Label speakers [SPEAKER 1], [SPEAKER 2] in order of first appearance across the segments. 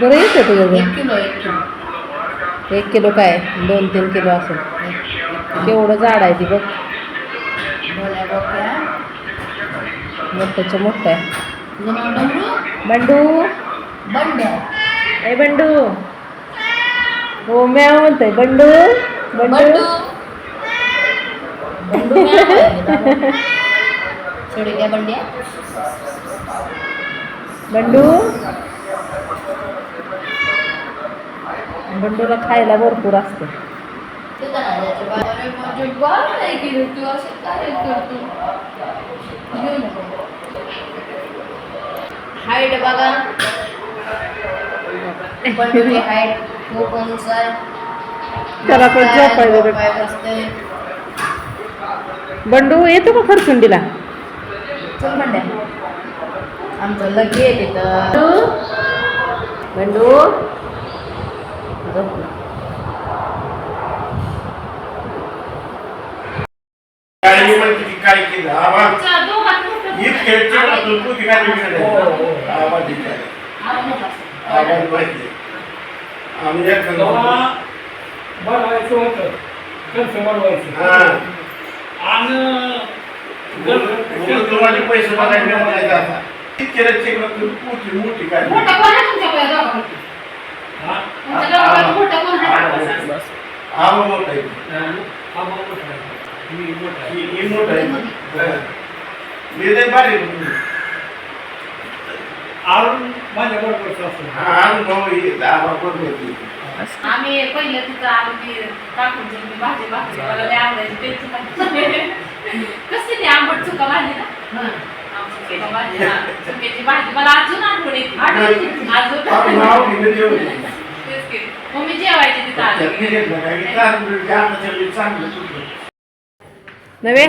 [SPEAKER 1] बरं येतं तुझं
[SPEAKER 2] 1 किलो
[SPEAKER 1] 1 किलो काय 2-3 किलो असेल केवढं झाड आहे ती बघ मोठ्याच्या मोठं आहे बंडू
[SPEAKER 2] बंड्या
[SPEAKER 1] ए बंडू हो म्याव म्हणतोय बंडू बंडू
[SPEAKER 2] छोडी क्या बंड्या
[SPEAKER 1] बंडू बंडूला खायला भरपूर असतं
[SPEAKER 2] हाईट बघा बंडूची हाईट खूप उंच आहे
[SPEAKER 1] त्याला पण झोपायला
[SPEAKER 2] असते
[SPEAKER 1] बंडू येतो का खरचुंडीला
[SPEAKER 2] चल बंड्या आमचं लग्न आहे तिथं
[SPEAKER 1] बंडू
[SPEAKER 3] काय केलं
[SPEAKER 4] बनवायचं होतं कसं बनवायचं आणि
[SPEAKER 3] पैसे बघायला मोठी काय हा मोठा आहे मोठा आहे मी लय भारी
[SPEAKER 4] माझ्या बरोबरच असतो
[SPEAKER 2] आम्ही पहिलं तिथं आलो की टाकून भाजी भाकरी मला लय आवडायची कसली ती आंबट चुका भाजी ना चुक्याची भाजी मला अजून आठवण येते मम्मी जेवायची तिथं
[SPEAKER 1] नव्हे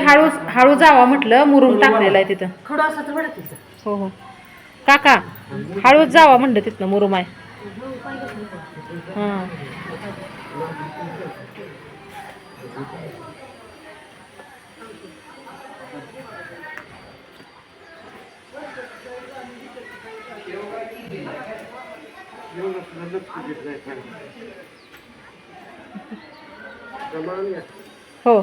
[SPEAKER 1] हळू जावा म्हटलं मुरुम टाकलेला आहे तिथं
[SPEAKER 2] खडू असं तर बरं तिथं
[SPEAKER 1] हो हो काका हळूच जावा म्हणलं तिथनं मुरुम आहे हां हो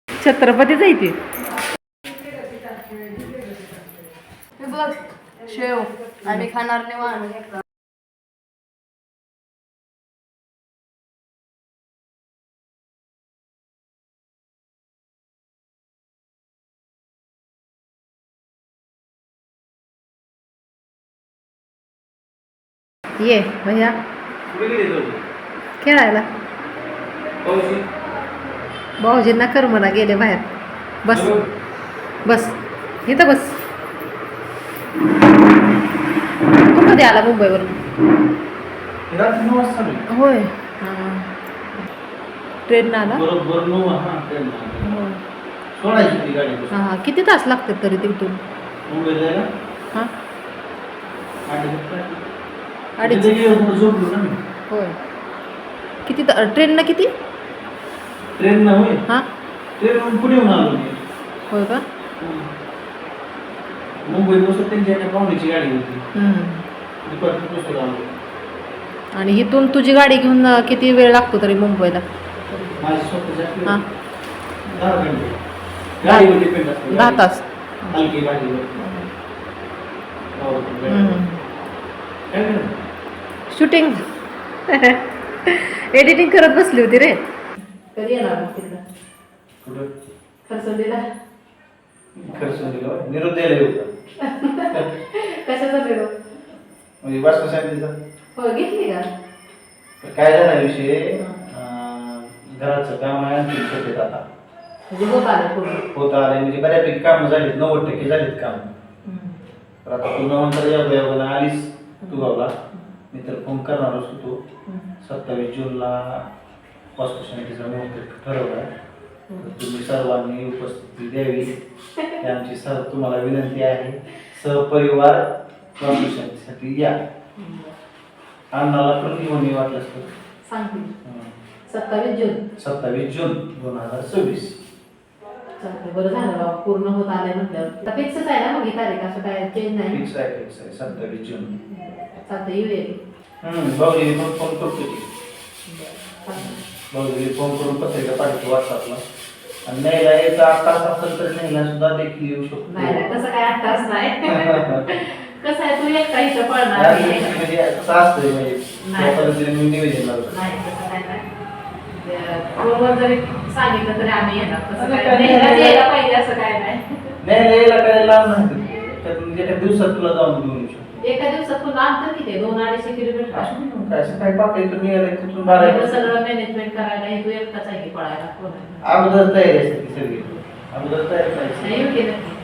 [SPEAKER 1] छत्रपती जायची
[SPEAKER 2] बघ शेव आम्ही खाणार नाही
[SPEAKER 1] ये भैया खेळायला भाऊजींना कर मला गेले बाहेर बस बस इथं बस तू कधी आला मुंबईवरून होय ट्रेन आला हां हां किती तास लागतात तरी तिथून हां अडीच होय किती ट्रेननं किती
[SPEAKER 4] ट्रेन ना होय
[SPEAKER 1] हां
[SPEAKER 4] ट्रेन पुढे येऊन आलो
[SPEAKER 1] होय का
[SPEAKER 4] मुंबईत बसून त्यांच्या पाहुण्याची गाडी होती आलो
[SPEAKER 1] आणि इथून तुझी गाडी घेऊन किती वेळ लागतो तरी मुंबईला
[SPEAKER 4] माझी स्वतःची
[SPEAKER 1] हां
[SPEAKER 4] 10 घंटे गाडी होती
[SPEAKER 1] 10 तास
[SPEAKER 4] हलकी गाडी
[SPEAKER 1] शूटिंग एडिटिंग करत बसली होती रे कधी येणार मग तिकडं
[SPEAKER 4] कुठं
[SPEAKER 1] खरसंडीला
[SPEAKER 4] खर्च दिला निरोप द्यायला येऊ
[SPEAKER 1] कशाचा निरोप
[SPEAKER 4] म्हणजे वाचता सांगितलं
[SPEAKER 1] हो घेतली का
[SPEAKER 4] काय झाला विषय घराचं काम आहे आणखी छोटे आता
[SPEAKER 1] म्हणजे होत आलं पूर्ण
[SPEAKER 4] होत आले म्हणजे बऱ्यापैकी कामं झालीत 90% झालीत काम तर आता तू नंतर या आलीस तू गावला मी तर फोन करणारच होतो 27 जूनला वास्तुशांतीचा मुहूर्त ठरवला तुम्ही सर्वांनी उपस्थिती द्यावी ही आमची तुम्हाला विनंती आहे सहपरिवार वाढदिवसासाठी या. अण्णाला पण घेऊन ये वाटलं तर.
[SPEAKER 1] सांगते 27 जून.
[SPEAKER 4] 27 जून 2026.
[SPEAKER 1] चालतंय, बरं झालं बाबा, पूर्ण होत आलंय म्हटल्यावर. फिक्सच आहे ना मग ही तारीख, असं काय चेंज नाही.
[SPEAKER 4] फिक्स आहे 27 जून.
[SPEAKER 1] चालतं येऊया.
[SPEAKER 4] भाऊजी पण फोन करतो की. भाऊजी फोन करून पत्रिका पाठवतो व्हॉट्सअपला. आणि न्यायला यायचा 8 तास असेल तर न्यायला सुद्धा देखील येऊ शकतो.
[SPEAKER 1] नाही तसं काय 8 तास नाही. कसं आहे, तू एकटा इथं पळणार नाही.
[SPEAKER 4] म्हणजे असं असतंय म्हणजे त्या पद्धतीने मी निवेदन लावतो.
[SPEAKER 1] नाही तसं काय नाही. फोनवर जरी सांगितलं तरी आम्ही येणार. तसं
[SPEAKER 4] काय
[SPEAKER 1] काय नाही, यायला पाहिजे असं काय नाही.
[SPEAKER 4] न्यायला यायला काय लांब नाही. म्हणजे एका दिवसात तुला जाऊन घेऊन येऊ शकतो.
[SPEAKER 1] एका दिवसात पुन्हा अंतर किती आहे? 200-250 किलोमीटर.
[SPEAKER 4] काय असं काय पाकळी तुम्ही यायला तिथून बारा
[SPEAKER 1] एवढं सगळं मॅनेजमेंट करायला हे तू एकटाच आहे की पळायला कोण आहे?
[SPEAKER 4] अगोदर तयारी असते ती सगळी. अगोदर तयारी करायची.
[SPEAKER 1] नाही येऊ केलं की.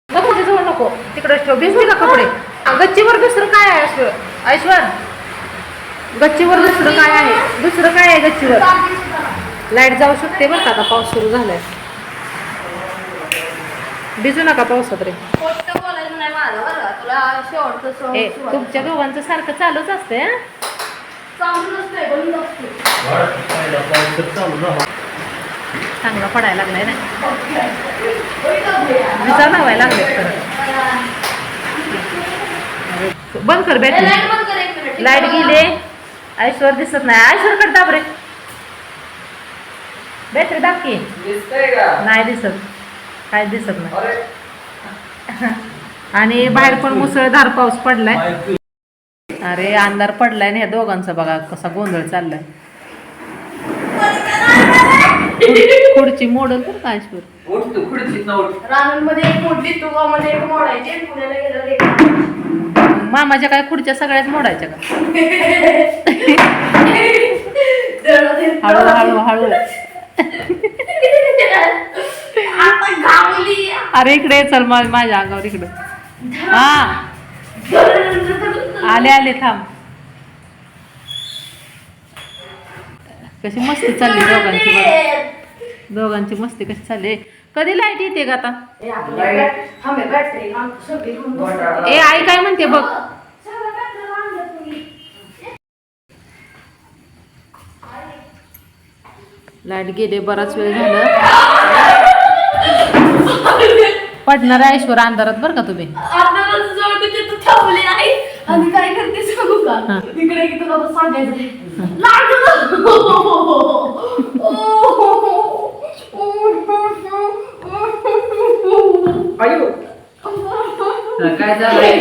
[SPEAKER 1] नको ते जवळ नको, तिकडे ठेव. भिजली का कपडे? गच्चीवर दुसरं काय आहे असं ऐश्वर? गच्चीवर दुसरं काय आहे? दुसरं काय आहे गच्चीवर? लाईट जाऊ शकते बरं का, आता पाऊस सुरू झालाय. भिजू नका पावसात रे.
[SPEAKER 2] बोलायचं नाही माझं बरं का, तुला शेवटचं
[SPEAKER 1] ए, तुमच्या दोघांचं सारखं चालूच असतंय हा.
[SPEAKER 2] चांगलं नसतंय, बंद असते.
[SPEAKER 1] चांगला पडायला लागलाय ना, विजा लावायला लागले खरं. बंद कर बॅटरी. लाईट गेले. ऐश्वर दिसत नाही. ऐश्वर कडे दाब रे, बॅटरी दाब की. नाही दिसत, काय दिसत नाही. आणि बाहेर पण मुसळधार पाऊस पडलाय. अरे अंधार पडलाय ना, ह्या दोघांचा बघा कसा गोंधळ चाललाय. खुर्ची मोडल तर काय ऐश्वर.
[SPEAKER 2] रानांमध्ये एक मोठी तुवामध्ये एक मोडायची, पुण्याला गेलं एक.
[SPEAKER 1] मामाच्या काय खुर्च्या सगळ्याच मोडायच्या का? हळू हळू हळू.
[SPEAKER 2] आता गावली.
[SPEAKER 1] अरे इकडे चल, माझ्या अंगावर इकडं. हा आले आले, थांब. कशी मस्ती चालली दोघांची बघा. दोघांची मस्ती कशी चालली. कधी लाईट येते का आता? ए आई काय म्हणते बघ. लाईट गेले, बराच वेळ झालं. पडणार आहे ऐश्वर अंधारात बरं का तुम्ही.
[SPEAKER 2] थांबले नाही आणि काय करते सांगू का, तिकडे की तुला सांगायचं
[SPEAKER 1] काय झालं?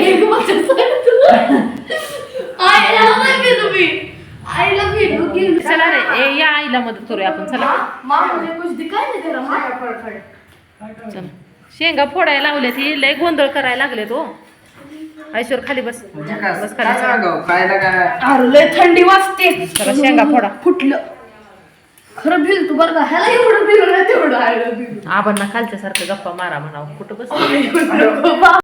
[SPEAKER 1] चला रे, ए या आईला मदत करूया आपण. चला चला, शेंगा फोडायला लावल्यात. ही लय गोंधळ करायला लागले तो. ऐश्वर खाली बस, बस खाली.
[SPEAKER 2] अरे लय थंडी वाजते.
[SPEAKER 1] चला शेंगा फोडा.
[SPEAKER 2] फुटलं खरं भिल तू बरं का, ह्याला एवढं भिल नाही तेवढं आहे.
[SPEAKER 1] आपण ना खालच्या सारखं गप्पा मारा म्हणावं. कुठं बस